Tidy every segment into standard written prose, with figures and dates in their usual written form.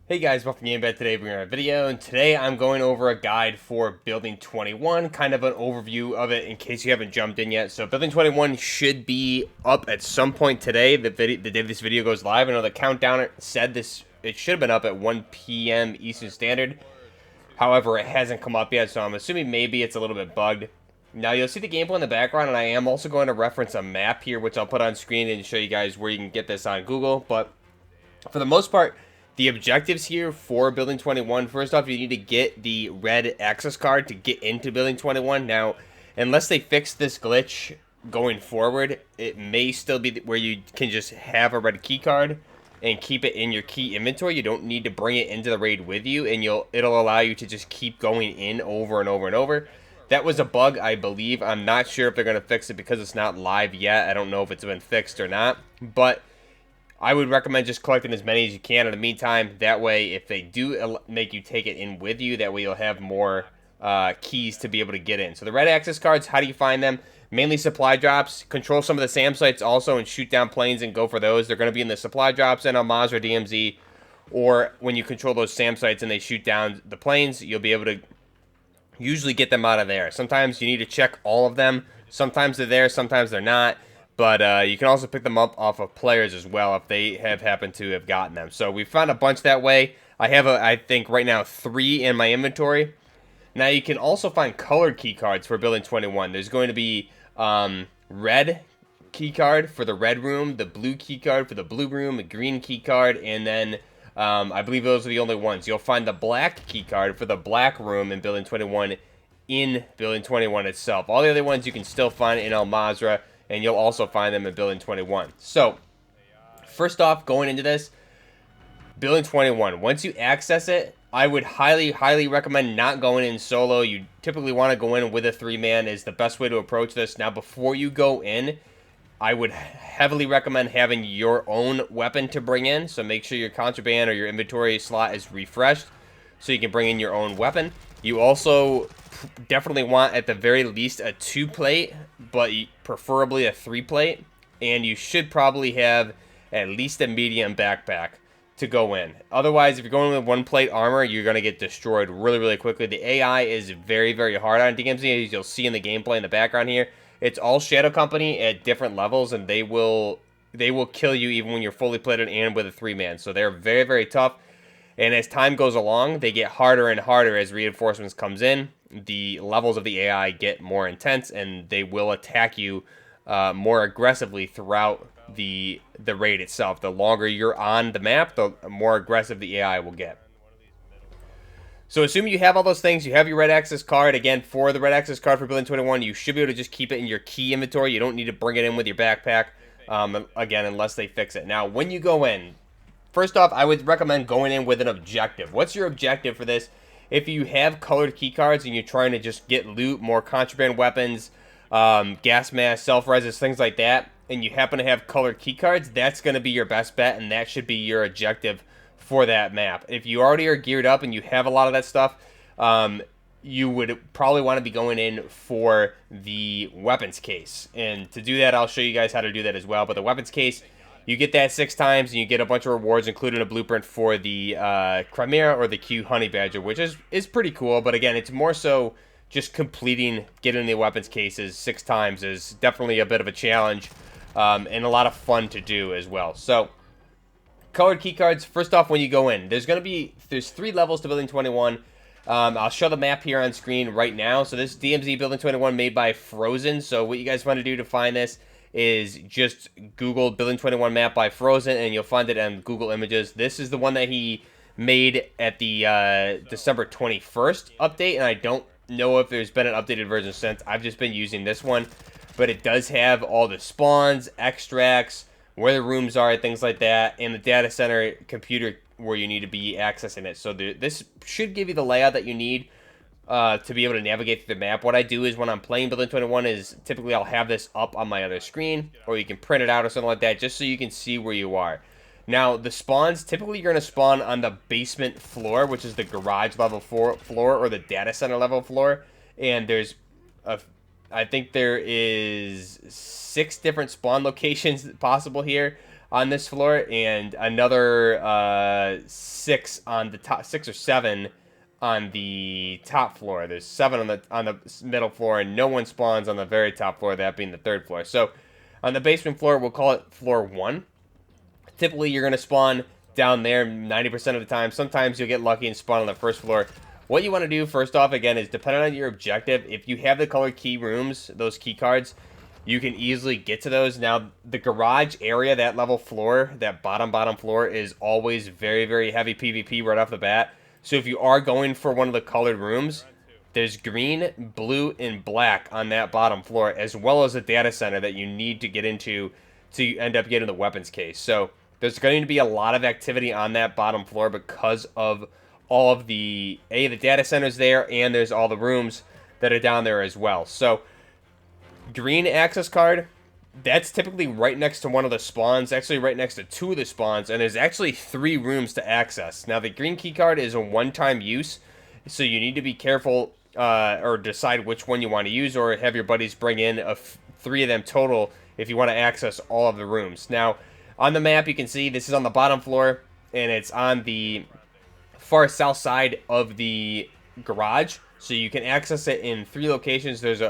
Hey guys, welcome to GameBed. Today we're going to have a video, and today I'm going over a guide for Building 21, kind of an overview of it in case you haven't jumped in yet. So Building 21 should be up at some point today, the day this video goes live. I know the countdown said it should have been up at 1 p.m. Eastern Standard. However, it hasn't come up yet, so I'm assuming maybe it's a little bit bugged. Now you'll see the gameplay in the background, and I am also going to reference a map here, which I'll put on screen and show you guys where you can get this on Google. But for the most part, the objectives here for Building 21, first off, you need to get the red access card to get into Building 21. Now, unless they fix this glitch going forward, it may still be where you can just have a red key card and keep it in your key inventory. You don't need to bring it into the raid with you, and it'll allow you to just keep going in over and over and over. That was a bug, I believe. I'm not sure if they're going to fix it because it's not live yet. I don't know if it's been fixed or not, but I would recommend just collecting as many as you can in the meantime. That way, if they do make you take it in with you, that way you'll have more keys to be able to get in. So the red access cards, how do you find them? Mainly supply drops. Control some of the SAM sites also and shoot down planes and go for those. They're going to be in the supply drops in mwII or DMZ. Or when you control those SAM sites and they shoot down the planes, you'll be able to usually get them out of there. Sometimes you need to check all of them. Sometimes they're there, sometimes they're not. But you can also pick them up off of players as well if they have happened to have gotten them. So we found a bunch that way. I have, I think, right now 3 in my inventory. Now you can also find colored key cards for Building 21. There's going to be red key card for the red room, the blue key card for the blue room, a green key card, and then I believe those are the only ones. You'll find the black key card for the black room in Building 21 in Building 21 itself. All the other ones you can still find in mwII, and you'll also find them in Building 21. So, first off, going into this, Building 21, once you access it, I would highly, highly recommend not going in solo. You typically want to go in with a 3-man is the best way to approach this. Now, before you go in, I would heavily recommend having your own weapon to bring in. So make sure your contraband or your inventory slot is refreshed so you can bring in your own weapon. You also definitely want at the very least a 2-plate, but preferably a 3-plate, and you should probably have at least a medium backpack to go in. Otherwise, if you're going with 1-plate armor, you're going to get destroyed really, really quickly. The AI is very, very hard on DMZ, as you'll see in the gameplay in the background here. It's all Shadow Company at different levels, and they will kill you even when you're fully plated and with a 3-man. So they're very, very tough. And as time goes along, they get harder and harder as reinforcements comes in. The levels of the AI get more intense, and they will attack you more aggressively throughout the raid itself. The longer you're on the map, the more aggressive the AI will get. So assuming you have all those things, you have your red access card. Again, for the red access card for Building 21, you should be able to just keep it in your key inventory. You don't need to bring it in with your backpack, again, unless they fix it. Now, when you go in, first off, I would recommend going in with an objective. What's your objective for this? If you have colored key cards and you're trying to just get loot, more contraband weapons, gas masks, self-reses, things like that, and you happen to have colored key cards, that's going to be your best bet, and that should be your objective for that map. If you already are geared up and you have a lot of that stuff, you would probably want to be going in for the weapons case. And to do that, I'll show you guys how to do that as well. But the weapons case, you get that 6 times, and you get a bunch of rewards, including a blueprint for the Chimera or the Q Honey Badger, which is pretty cool. But again, it's more so just getting the weapons cases 6 times is definitely a bit of a challenge and a lot of fun to do as well. So, colored key cards, first off, when you go in, there's 3 levels to Building 21. I'll show the map here on screen right now. So this is DMZ Building 21 made by Frozen. So what you guys want to do to find this is just Google Building 21 map by Frozen, and you'll find it on Google Images. This is the one that he made at the December 21st update, and I don't know if there's been an updated version since. I've just been using this one, but it does have all the spawns, extracts, where the rooms are, things like that, and the data center computer where you need to be accessing it. So this should give you the layout that you need to be able to navigate through the map. What I do is when I'm playing Building 21 is typically I'll have this up on my other screen, or you can print it out or something like that, just so you can see where you are. Now, the spawns, typically you're going to spawn on the basement floor, which is the garage level floor or the data center level floor. And there's I think there is 6 different spawn locations possible here. on this floor, and another 6 on the top, 6 or 7 on the top floor. There's 7 on the middle floor, and no one spawns on the very top floor, that being the 3rd floor. So on the basement floor, we'll call it floor 1. Typically, you're going to spawn down there 90% of the time. Sometimes you'll get lucky and spawn on the 1st floor. What you want to do, first off, again, is depending on your objective, if you have the colored key rooms, those key cards, you can easily get to those. Now, the garage area, that level floor, that bottom floor, is always very, very heavy PvP right off the bat. So if you are going for one of the colored rooms, there's green, blue, and black on that bottom floor, as well as a data center that you need to get into to end up getting the weapons case. So there's going to be a lot of activity on that bottom floor because of all of the data centers there, and there's all the rooms that are down there as well. So green access card, that's typically right next to one of the spawns, actually right next to 2 of the spawns, and there's actually 3 rooms to access. Now, the green key card is a one-time use, so you need to be careful or decide which one you want to use, or have your buddies bring in 3 of them total if you want to access all of the rooms. Now, on the map, you can see this is on the bottom floor, and it's on the far south side of the garage, so you can access it in 3 locations. There's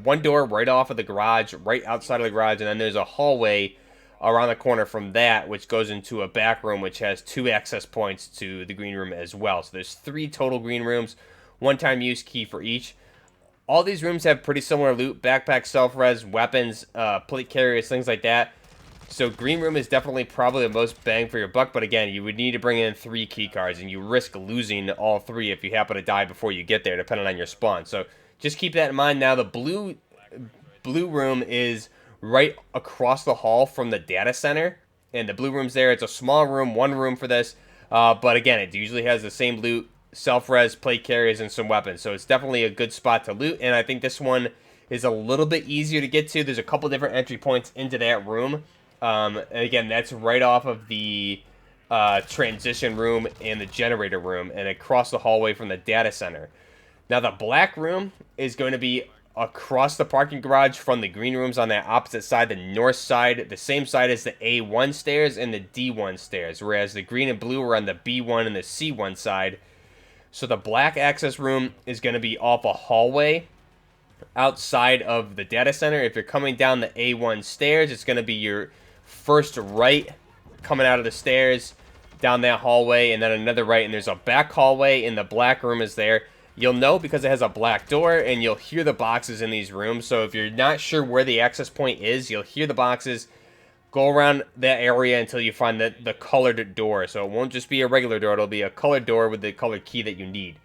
one door right off of the garage, right outside of the garage, and then there's a hallway around the corner from that, which goes into a back room, which has 2 access points to the green room as well. So there's 3 total green rooms, one-time use key for each. All these rooms have pretty similar loot: backpack, self-res, weapons, plate carriers, things like that. So green room is definitely probably the most bang for your buck, but again, you would need to bring in 3 key cards, and you risk losing all 3 if you happen to die before you get there, depending on your spawn. So just keep that in mind. Now, the blue room is right across the hall from the data center, and the blue room's there. It's a small room, 1 room for this, but again, it usually has the same loot: self-res, plate carriers, and some weapons. So it's definitely a good spot to loot, and I think this one is a little bit easier to get to. There's a couple different entry points into that room. And again, that's right off of the transition room and the generator room, and across the hallway from the data center. Now, the black room is going to be across the parking garage from the green rooms on that opposite side, the north side, the same side as the A1 stairs and the D1 stairs, whereas the green and blue are on the B1 and the C1 side. So the black access room is going to be off a hallway outside of the data center. If you're coming down the A1 stairs, it's going to be your first right coming out of the stairs down that hallway, and then another right, and there's a back hallway, and the black room is there. You'll know because it has a black door, and you'll hear the boxes in these rooms. So if you're not sure where the access point is, you'll hear the boxes. Go around that area until you find the colored door. So it won't just be a regular door, it'll be a colored door with the colored key that you need.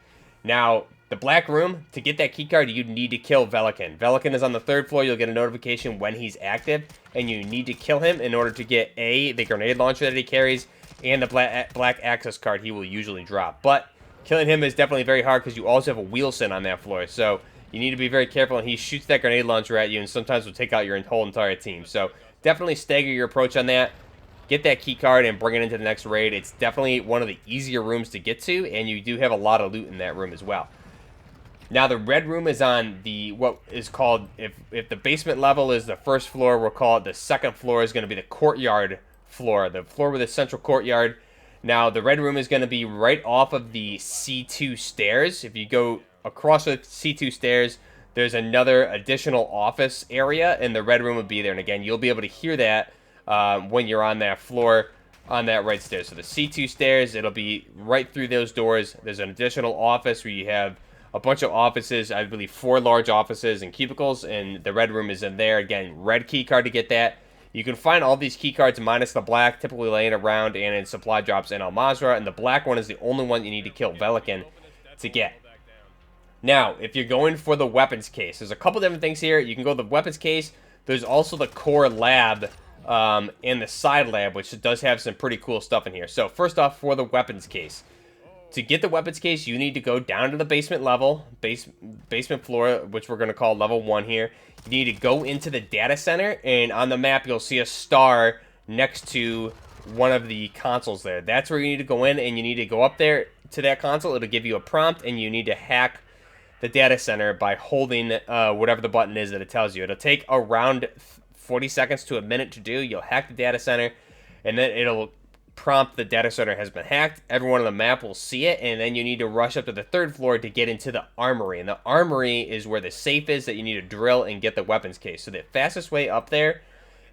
Now, the black room, to get that key card, you need to kill Velikan. Velikan is on the 3rd floor. You'll get a notification when he's active, and you need to kill him in order to get the grenade launcher that he carries and the black access card he will usually drop. But killing him is definitely very hard because you also have a Wheelson on that floor. So you need to be very careful, and he shoots that grenade launcher at you, and sometimes will take out your whole entire team. So definitely stagger your approach on that. Get that key card and bring it into the next raid. It's definitely one of the easier rooms to get to, and you do have a lot of loot in that room as well. Now, the red room is on the, what is called, if the basement level is the 1st floor, we'll call it the 2nd floor is going to be the courtyard floor, the floor with the central courtyard. Now, the red room is going to be right off of the C2 stairs. If you go across the C2 stairs, there's another additional office area, and the red room would be there. And again, you'll be able to hear that when you're on that floor, on that right stairs. So the C2 stairs, it'll be right through those doors. There's an additional office where you have a bunch of offices, I believe 4 large offices and cubicles, and the red room is in there. Again, red key card to get that. You can find all these key cards minus the black, typically laying around and in supply drops in Al Mazrah, and the black one is the only one you need to kill Velikan to get. Now, if you're going for the weapons case, there's a couple different things here. You can go the weapons case. There's also the core lab and the side lab, which does have some pretty cool stuff in here. So first off, for the weapons case, to get the weapons case, you need to go down to the basement level, basement floor, which we're going to call level 1 here. You need to go into the data center, and on the map, you'll see a star next to one of the consoles there. That's where you need to go in, and you need to go up there to that console. It'll give you a prompt, and you need to hack the data center by holding whatever the button is that it tells you. It'll take around 40 seconds to a minute to do. You'll hack the data center. and then it'll prompt the data center has been hacked. Everyone on the map will see it, and then you need to rush up to the 3rd floor to get into the armory. And the armory is where the safe is that you need to drill and get the weapons case. So the fastest way up there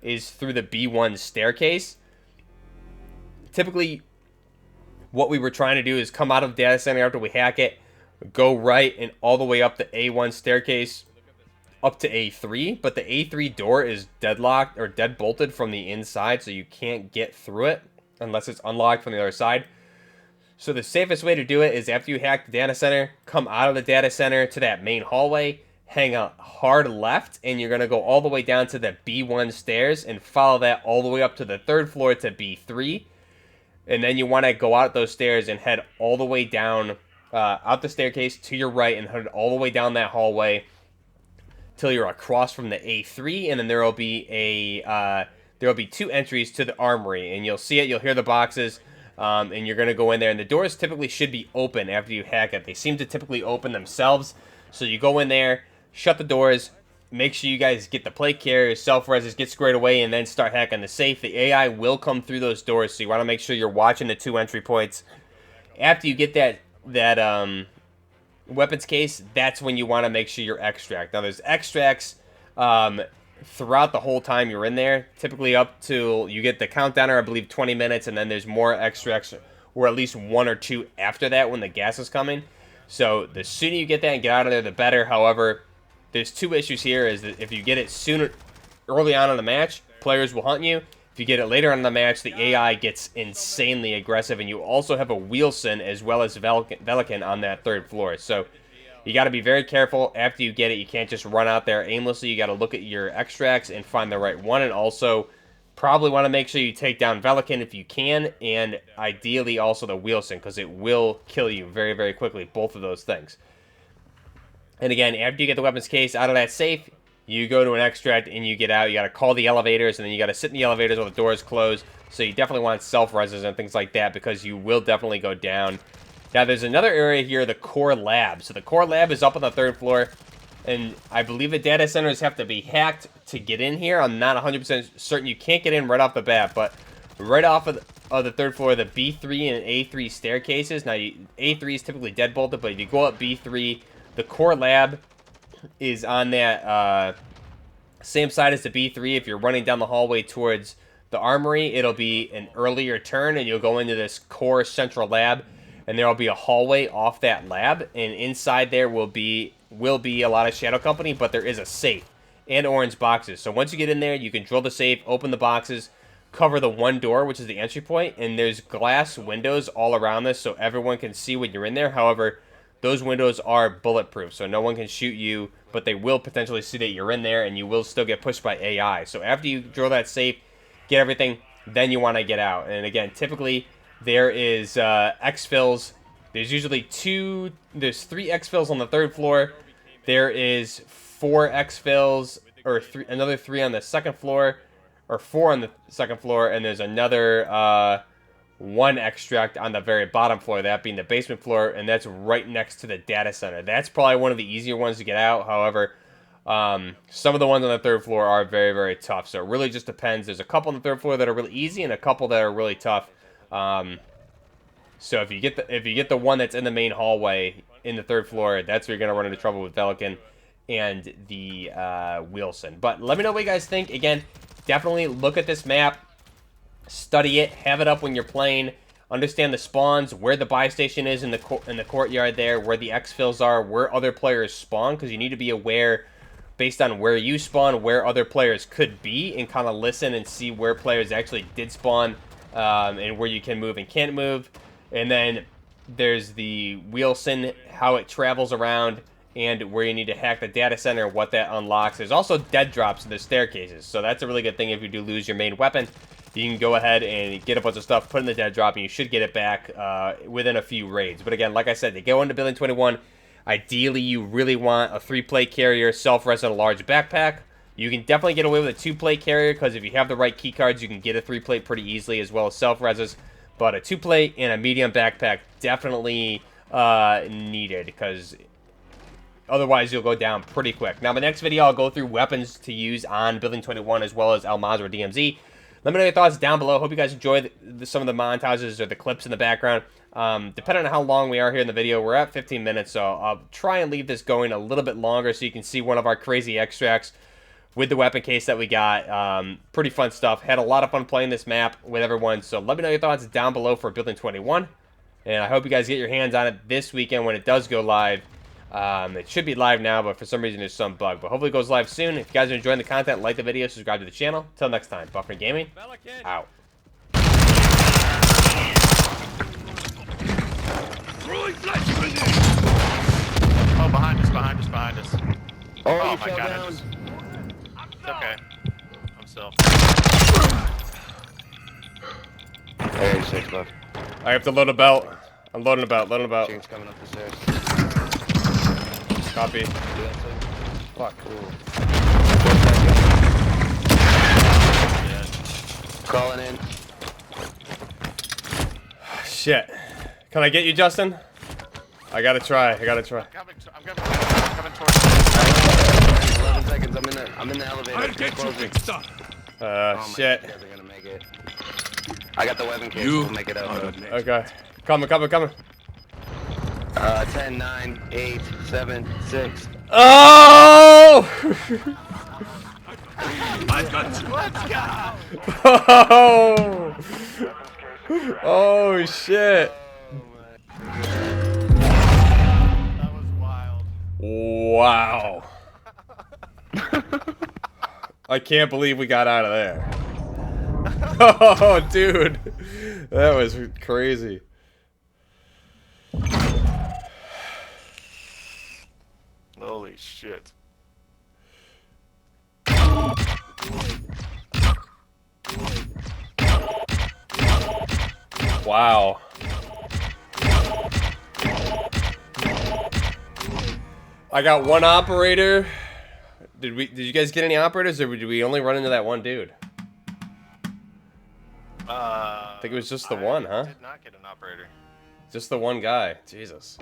is through the B1 staircase. Typically, what we were trying to do is come out of the data center after we hack it, go right and all the way up the A1 staircase up to A3, but the A3 door is deadlocked or dead bolted from the inside, so you can't get through it unless it's unlocked from the other side. So the safest way to do it is after you hack the data center, come out of the data center to that main hallway, hang a hard left, and you're going to go all the way down to the B1 stairs and follow that all the way up to the 3rd floor to B3. And then you want to go out those stairs and head all the way down, out the staircase to your right, and head all the way down that hallway till you're across from the A3, and then there will be 2 entries to the armory, and you'll see it, you'll hear the boxes, and you're going to go in there, and the doors typically should be open after you hack it. They seem to typically open themselves, so you go in there, shut the doors, make sure you guys get the plate carriers, self-reses, get squared away, and then start hacking the safe. The AI will come through those doors, so you want to make sure you're watching the 2 entry points. After you get that weapons case, that's when you want to make sure you're extract. Now, there's extracts throughout the whole time you're in there, typically up till you get the countdowner, I believe 20 minutes, and then there's more extracts, or at least 1 or 2 after that when the gas is coming. So the sooner you get that and get out of there, the better. However, there's 2 issues here, is that if you get it sooner, early on in the match, players will hunt you. If you get it later on in the match, the AI gets insanely aggressive, and you also have a Wilson as well as Velikan on that 3rd floor. So you got to be very careful after you get it. You can't just run out there aimlessly. You got to look at your extracts and find the right one, and also probably want to make sure you take down Velikan if you can, and ideally also the Wilson, because it will kill you very, very quickly, both of those things. And again, after you get the weapons case out of that safe, you go to an extract and you get out. You got to call the elevators, and then you got to sit in the elevators while the doors close. So you definitely want self-reses and things like that, because you will definitely go down. Now, there's another area here, the core lab. So the core lab is up on the 3rd floor, and I believe the data centers have to be hacked to get in here. I'm not 100% certain. You can't get in right off the bat, but right off of the 3rd floor, the B3 and A3 staircases. Now, A3 is typically dead bolted, but if you go up B3, the core lab is on that same side as the B3. If you're running down the hallway towards the armory, it'll be an earlier turn, and you'll go into this core central lab, and there will be a hallway off that lab, and inside there will be a lot of Shadow Company, but there is a safe and orange boxes. So once you get in there, you can drill the safe, open the boxes, cover the one door, which is the entry point, and there's glass windows all around this so everyone can see when you're in there. However, those windows are bulletproof, so no one can shoot you, but they will potentially see that you're in there, and you will still get pushed by AI. So after you drill that safe, get everything, then you want to get out. And again, typically there is exfils. There's usually 3 exfils on the 3rd floor. There is 4 exfils, or another 3 on the 2nd floor, or 4 on the 2nd floor, and there's another 1 extract on the very bottom floor, that being the basement floor, and that's right next to the data center. That's probably one of the easier ones to get out. However, some of the ones on the 3rd floor are very, very tough, so it really just depends. There's a couple on the 3rd floor that are really easy, and a couple that are really tough. So if you get the one that's in the main hallway in the 3rd floor, that's where you're gonna run into trouble with Velikan and the Wilson. But let me know what you guys think. Again, definitely look at this map, study it, have it up when you're playing, understand the spawns, where the buy station is in the courtyard there, where the exfils are, where other players spawn, because you need to be aware based on where you spawn, where other players could be, and kind of listen and see where players actually did spawn, and where you can move and can't move. And then there's the Wilson, how it travels around, and where you need to hack the data center, what that unlocks. There's also dead drops in the staircases, so that's a really good thing. If you do lose your main weapon, you can go ahead and get a bunch of stuff, put in the dead drop, and you should get it back within a few raids. But again, like I said, to go into Building 21, ideally you really want a 3-plate carrier, self-res, and a large backpack. You can definitely get away with a 2-plate carrier, because if you have the right keycards, you can get a 3-plate pretty easily, as well as self-reses. But a 2-plate and a medium backpack definitely needed, because otherwise you'll go down pretty quick. Now, the next video, I'll go through weapons to use on Building 21, as well as El Mazrah DMZ. Let me know your thoughts down below. Hope you guys enjoyed some of the montages or the clips in the background. Depending on how long we are here in the video, we're at 15 minutes, so I'll try and leave this going a little bit longer so you can see one of our crazy extracts with the weapon case that we got. Pretty fun stuff. Had a lot of fun playing this map with everyone, so let me know your thoughts down below for Building 21. And I hope you guys get your hands on it this weekend when it does go live. It should be live now, but for some reason there's some bug. But hopefully it goes live soon. If you guys are enjoying the content, like the video, subscribe to the channel. Until next time, Buffering Gaming, out. Oh, behind us, behind us, behind us. Oh, my God. It's okay. I'm still. 86 left. I have to load a belt. I'm loading a belt, loading a belt. Chicken's coming up the stairs. Copy. Fuck. Cool. Yeah. Calling in. Shit. Can I get you, Justin? I gotta try. I gotta try. I'm coming towards you. 11 seconds. I'm in the elevator. I'll get you fixed up. Oh, Shit. You guys are gonna make it. I got the weapon case. We'll make it out. Okay. Coming, coming, coming. 10, 9, 8, 7, 6. Oh! I got you. Let's go! Oh! Oh, shit. That was wild. Wow. I can't believe we got out of there. Oh, dude. That was crazy. Holy shit. Wow. I got one operator. Did you guys get any operators, or did we only run into that one dude? I think it was just the one, huh? Did not get an operator. Just the one guy. Jesus.